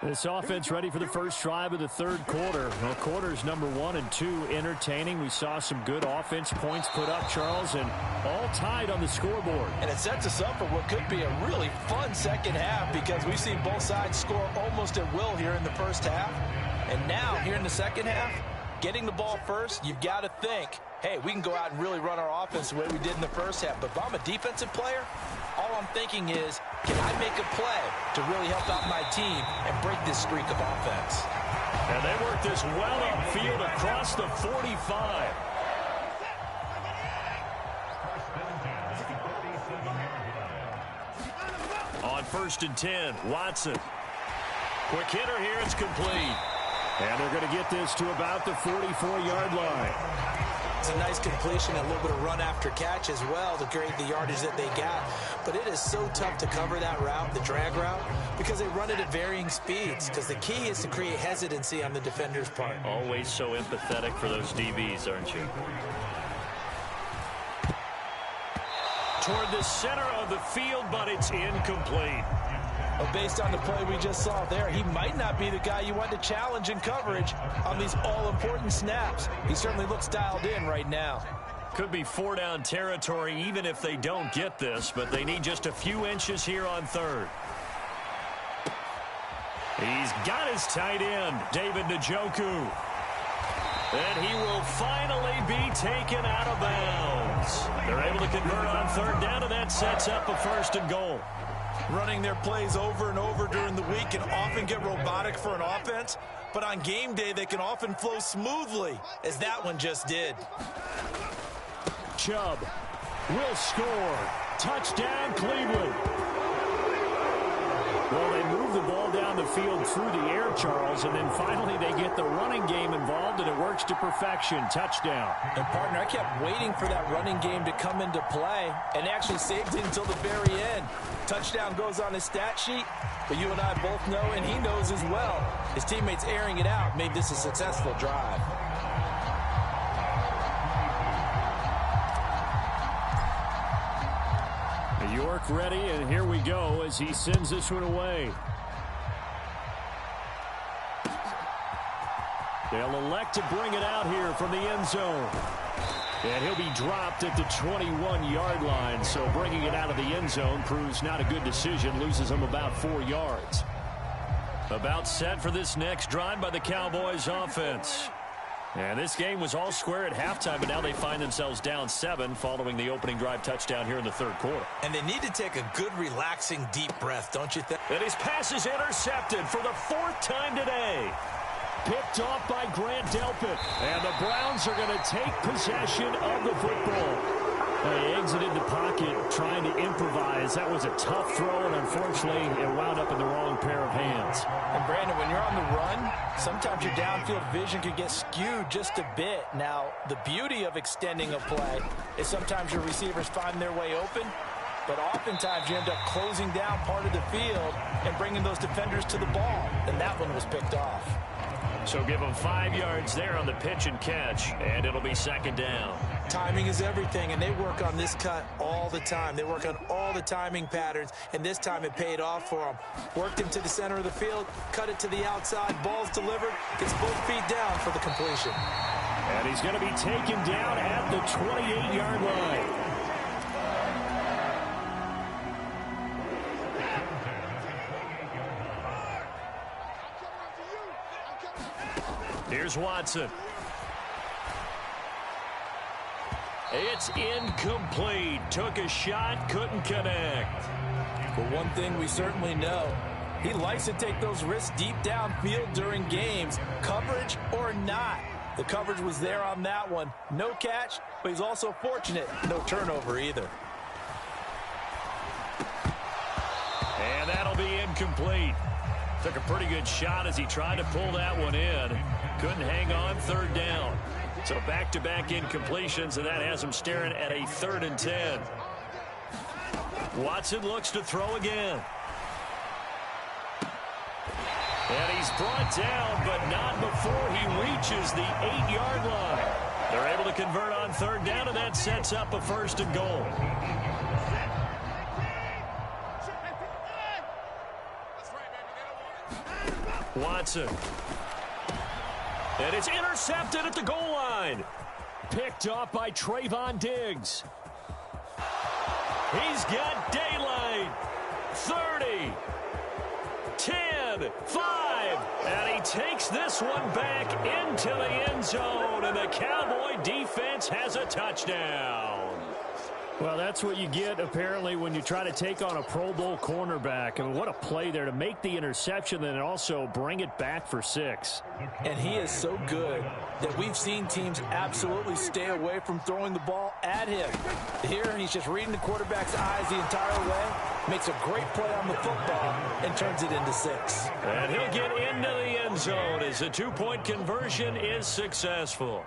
This offense ready for the first drive of the third quarter. Well, quarters number 1 and 2 entertaining. We saw some good offense points put up, Charles, and all tied on the scoreboard. And it sets us up for what could be a really fun second half because we've seen both sides score almost at will here in the first half. And now, here in the second half, getting the ball first, you've got to think, hey, we can go out and really run our offense the way we did in the first half. But if I'm a defensive player, all I'm thinking is, can I make a play to really help out my team and break this streak of offense? And they work this well upfield across the 45. On 1st and 10, Watson. Quick hitter here, it's complete. And they're going to get this to about the 44-yard line. It's a nice completion, a little bit of run after catch as well to create the yardage that they got. But it is so tough to cover that route, the drag route, because they run it at varying speeds. Because the key is to create hesitancy on the defender's part. Always so empathetic for those DBs, aren't you? Toward the center of the field, but it's incomplete. Well, based on the play we just saw there, he might not be the guy you want to challenge in coverage on these all-important snaps. He certainly looks dialed in right now. Could be 4-down territory even if they don't get this, but they need just a few inches here on 3rd. He's got his tight end, David Njoku. And he will finally be taken out of bounds. They're able to convert on 3rd down, and that sets up a 1st and goal. Running their plays over and over during the week can often get robotic for an offense, but on game day they can often flow smoothly, as that one just did. Chubb will score. Touchdown, Cleveland. Well, they move the ball down the field through the air, Charles, and then finally they get the running game involved, and it works to perfection. Touchdown. And, partner, I kept waiting for that running game to come into play and actually saved it until the very end. Touchdown goes on his stat sheet, but you and I both know, and he knows as well, his teammates airing it out made this a successful drive. York ready, and here we go as he sends this one away. They'll elect to bring it out here from the end zone. And he'll be dropped at the 21-yard line, so bringing it out of the end zone proves not a good decision, loses him about 4 yards. About set for this next drive by the Cowboys offense. And this game was all square at halftime, but now they find themselves down 7 following the opening drive touchdown here in the 3rd quarter. And they need to take a good, relaxing, deep breath, don't you think? And his pass is intercepted for the 4th time today. Picked off by Grant Delpit. And the Browns are going to take possession of the football. They exited the pocket trying to improvise. That was a tough throw, and unfortunately, it wound up in the wrong pair of hands. And, Brandon, when you're on the run, sometimes your downfield vision can get skewed just a bit. Now, the beauty of extending a play is sometimes your receivers find their way open, but oftentimes you end up closing down part of the field and bringing those defenders to the ball. And that one was picked off. So give them 5 yards there on the pitch and catch, and it'll be 2nd down. Timing is everything, and they work on this cut all the time. They work on all the timing patterns, and this time it paid off for them. Worked him to the center of the field, cut it to the outside, ball's delivered, gets both feet down for the completion. And he's going to be taken down at the 28-yard line. Here's Watson. It's incomplete. Took a shot, couldn't connect. But one thing we certainly know, he likes to take those risks deep downfield during games, coverage or not. The coverage was there on that one. No catch, but he's also fortunate. No turnover either. And that'll be incomplete. Took a pretty good shot as he tried to pull that one in. Couldn't hang on, 3rd down. So back-to-back incompletions, and that has him staring at a 3rd and 10. Watson looks to throw again. And he's brought down, but not before he reaches the 8-yard line. They're able to convert on 3rd down, and that sets up a 1st and goal. Watson. And it's intercepted at the goal line. Picked off by Trayvon Diggs. He's got daylight. 30. 10. 5. And he takes this one back into the end zone. And the Cowboy defense has a touchdown. Well, that's what you get, apparently, when you try to take on a Pro Bowl cornerback. I mean, what a play there to make the interception and also bring it back for 6. And he is so good that we've seen teams absolutely stay away from throwing the ball at him. Here, he's just reading the quarterback's eyes the entire way, makes a great play on the football, and turns it into 6. And he'll get into the end zone as the 2-point conversion is successful.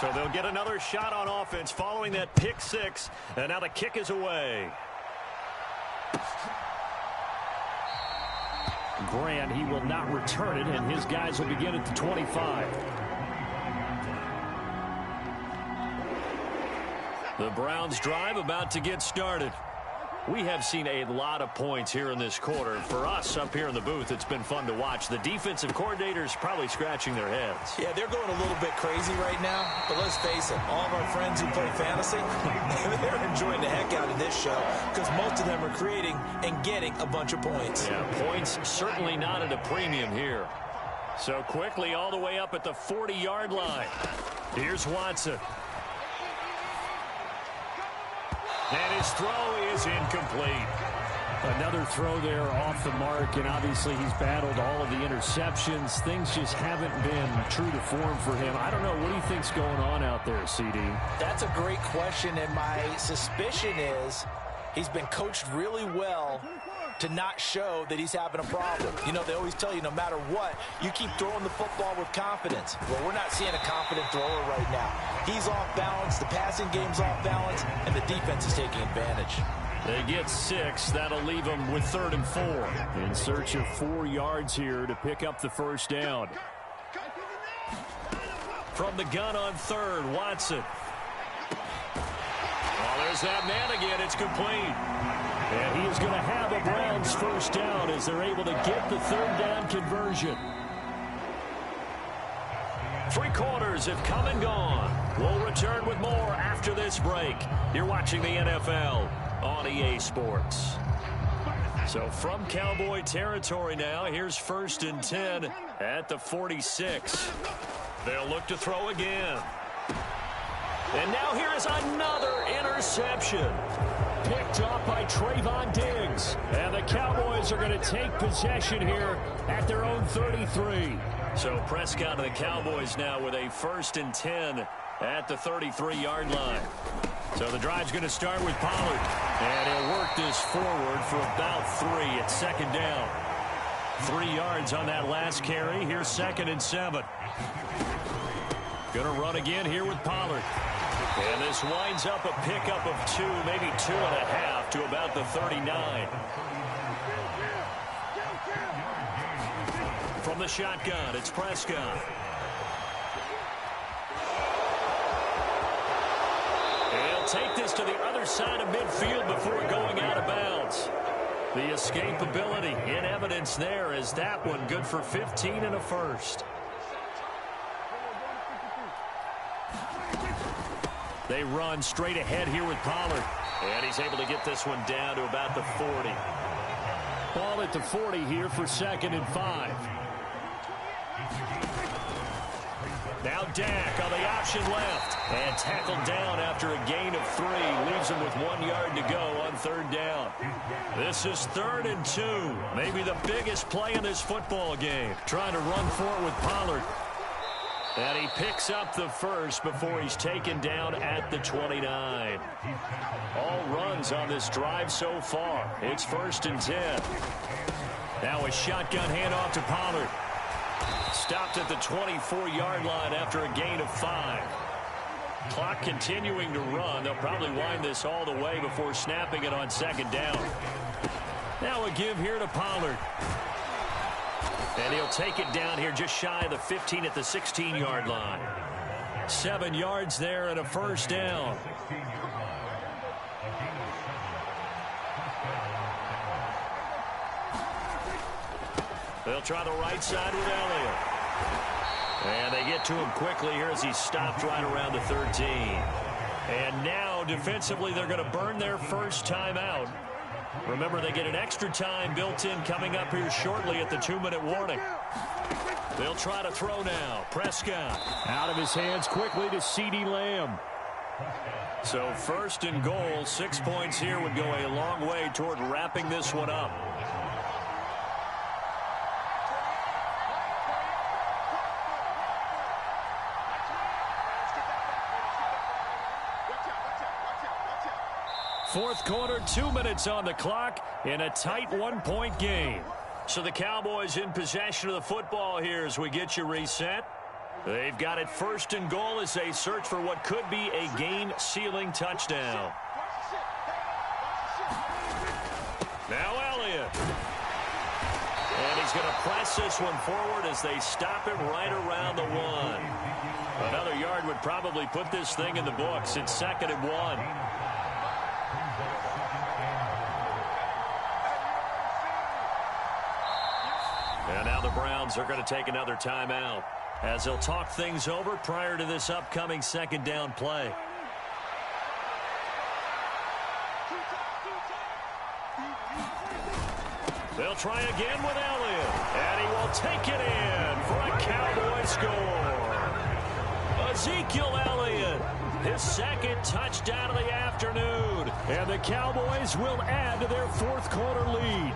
So they'll get another shot on offense following that pick 6. And now the kick is away. Grant, he will not return it, and his guys will begin at the 25. The Browns drive about to get started. We have seen a lot of points here in this quarter. For us up here in the booth, it's been fun to watch. The defensive coordinators probably scratching their heads. Yeah, they're going a little bit crazy right now. But let's face it, all of our friends who play fantasy, they're enjoying the heck out of this show because most of them are creating and getting a bunch of points. Yeah, points certainly not at a premium here. So quickly all the way up at the 40-yard line. Here's Watson. And his throw is incomplete. Another throw there off the mark, and obviously he's battled all of the interceptions. Things just haven't been true to form for him. I don't know. What do you think's going on out there, CD? That's a great question, and my suspicion is he's been coached really well to not show that he's having a problem. You know, they always tell you no matter what, you keep throwing the football with confidence. Well, we're not seeing a confident thrower right now. He's off balance, the passing game's off balance, and the defense is taking advantage. They get 6. That'll leave them with 3rd and 4. In search of 4 yards here to pick up the first down. From the gun on 3rd, Watson. Well, there's that man again. It's complete. And he is going to have a Browns first down as they're able to get the 3rd down conversion. 3 quarters have come and gone. We'll return with more after this break. You're watching the NFL on EA Sports. So from Cowboy territory now, here's 1st and 10 at the 46. They'll look to throw again. And now here is another interception. Picked off by Trayvon Diggs. And the Cowboys are going to take possession here at their own 33. So Prescott and the Cowboys now with a 1st and 10 at the 33-yard line. So the drive's going to start with Pollard. And he'll work this forward for about 3 at 2nd down. 3 yards on that last carry. Here's 2nd and 7. Going to run again here with Pollard. And this winds up a pickup of 2, maybe 2.5 to about the 39. From the shotgun, it's Prescott. And he'll take this to the other side of midfield before going out of bounds. The escapability in evidence there is that one good for 15 and a first. They run straight ahead here with Pollard. And he's able to get this one down to about the 40. Ball at the 40 here for 2nd and 5. Now Dak on the option left. And tackled down after a gain of 3. Leaves him with 1 yard to go on 3rd down. This is 3rd and 2. Maybe the biggest play in this football game. Trying to run for it with Pollard. And he picks up the first before he's taken down at the 29. All runs on this drive so far. It's 1st and 10. Now a shotgun handoff to Pollard. Stopped at the 24-yard line after a gain of 5. Clock continuing to run. They'll probably wind this all the way before snapping it on 2nd down. Now a give here to Pollard. And he'll take it down here just shy of the 15 at the 16-yard line. 7 yards there and a first down. They'll try the right side with Elliott. And they get to him quickly here as he stopped right around the 13. And now, defensively, they're going to burn their first timeout. Remember, they get an extra time built in coming up here shortly at the 2-minute warning. They'll try to throw now. Prescott out of his hands quickly to CeeDee Lamb. So first and goal, 6 points here would go a long way toward wrapping this one up. Fourth quarter, 2 minutes on the clock in a tight 1-point game. So the Cowboys in possession of the football here as we get you reset. They've got it first and goal as they search for what could be a game-sealing touchdown. Now Elliott. And he's going to press this one forward as they stop him right around the 1. Another yard would probably put this thing in the books. It's 2nd and 1. And now the Browns are going to take another timeout as they'll talk things over prior to this upcoming second down play. They'll try again with Elliott, and he will take it in for a Cowboy score. Ezekiel Elliott, his second touchdown of the afternoon, and the Cowboys will add to their fourth quarter lead.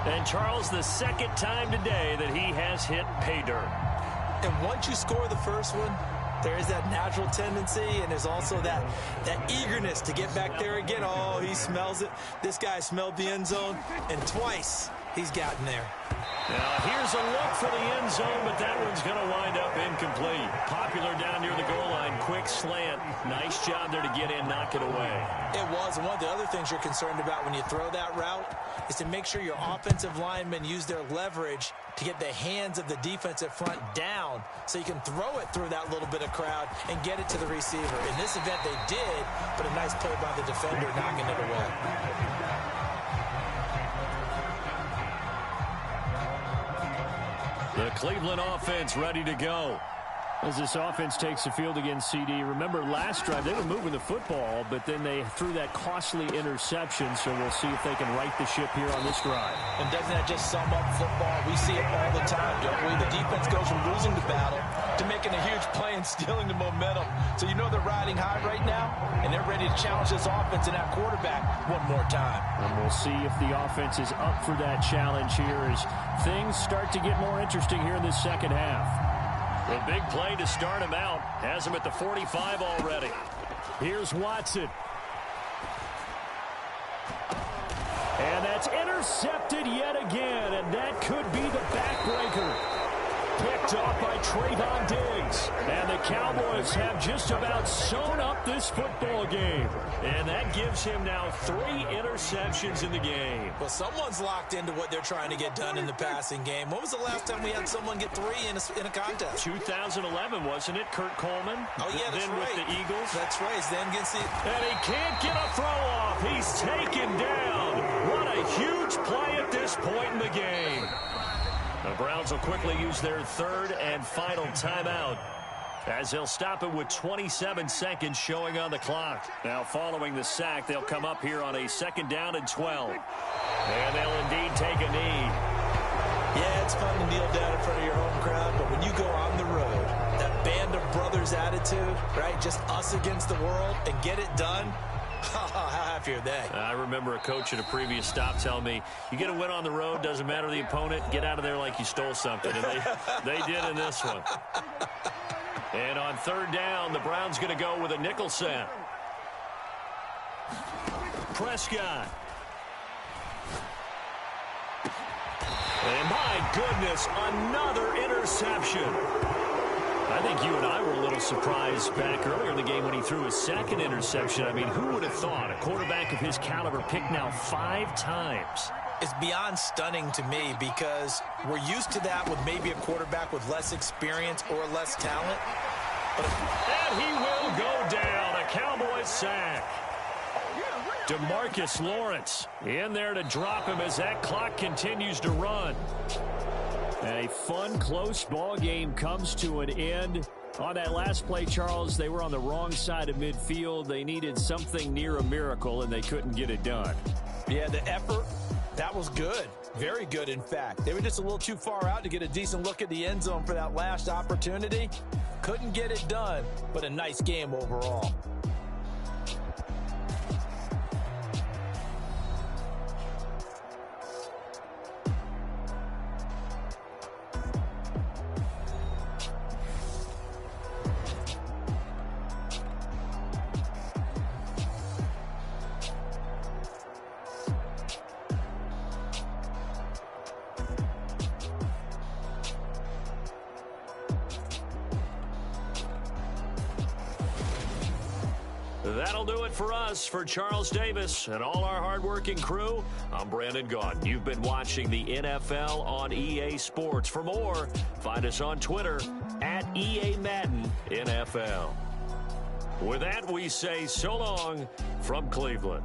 And Charles, the second time today that he has hit pay dirt. And once you score the first one, there is that natural tendency, and there's also that eagerness to get back there again. Oh, he smells it. This guy smelled the end zone, and twice he's gotten there. Now, here's a look for the end zone, but that one's going to wind up incomplete. Popular down near the goal line. Quick slant. Nice job there to get in, knock it away. It was. And one of the other things you're concerned about when you throw that route is to make sure your offensive linemen use their leverage to get the hands of the defensive front down so you can throw it through that little bit of crowd and get it to the receiver. In this event, they did, but a nice play by the defender knocking it away. The Cleveland offense ready to go. As this offense takes the field against CD, remember last drive they were moving the football, but then they threw that costly interception, so we'll see if they can right the ship here on this drive. And doesn't that just sum up football? We see it all the time, don't we? The defense goes from losing the battle to making a huge play and stealing the momentum. So you know they're riding high right now, and they're ready to challenge this offense and that quarterback one more time. And we'll see if the offense is up for that challenge here as things start to get more interesting here in this second half. The big play to start him out has him at the 45 already. Here's Watson. And that's intercepted yet again, and that could be the backbreaker. Picked off by Trayvon Diggs. And the Cowboys have just about sewn up this football game. And that gives him now 3 interceptions in the game. Well, someone's locked into what they're trying to get done in the passing game. When was the last time we had someone get 3 in a contest? 2011, wasn't it? Kurt Coleman? Oh, yeah, that's then right. With the Eagles. That's right. Then against the... And he can't get a throw off. He's taken down. What a huge play at this point in the game. The Browns will quickly use their third and final timeout as they'll stop it with 27 seconds showing on the clock. Now, following the sack, they'll come up here on a 2nd down and 12. And they'll indeed take a knee. Yeah, it's fun to kneel down in front of your home crowd, but when you go on the road, that band of brothers attitude, right, just us against the world, and get it done, how happy are they? I remember a coach at a previous stop telling me, you get a win on the road, doesn't matter the opponent, get out of there like you stole something. And they did in this one. And on 3rd down, the Browns going to go with a nickel set. Prescott. And my goodness, another interception. I think you and I were a little surprised back earlier in the game when he threw his 2nd interception. I mean, who would have thought a quarterback of his caliber picked now 5 times? It's beyond stunning to me because we're used to that with maybe a quarterback with less experience or less talent. And he will go down. A Cowboys sack. DeMarcus Lawrence in there to drop him as that clock continues to run. And a fun, close ball game comes to an end. On that last play, Charles, they were on the wrong side of midfield. They needed something near a miracle, and they couldn't get it done. Yeah, the effort, that was good. Very good, in fact. They were just a little too far out to get a decent look at the end zone for that last opportunity. Couldn't get it done, but a nice game overall. That'll do it for us. For Charles Davis and all our hardworking crew, I'm Brandon Gaudin. You've been watching the NFL on EA Sports. For more, find us on Twitter at EA Madden NFL. With that, we say so long from Cleveland.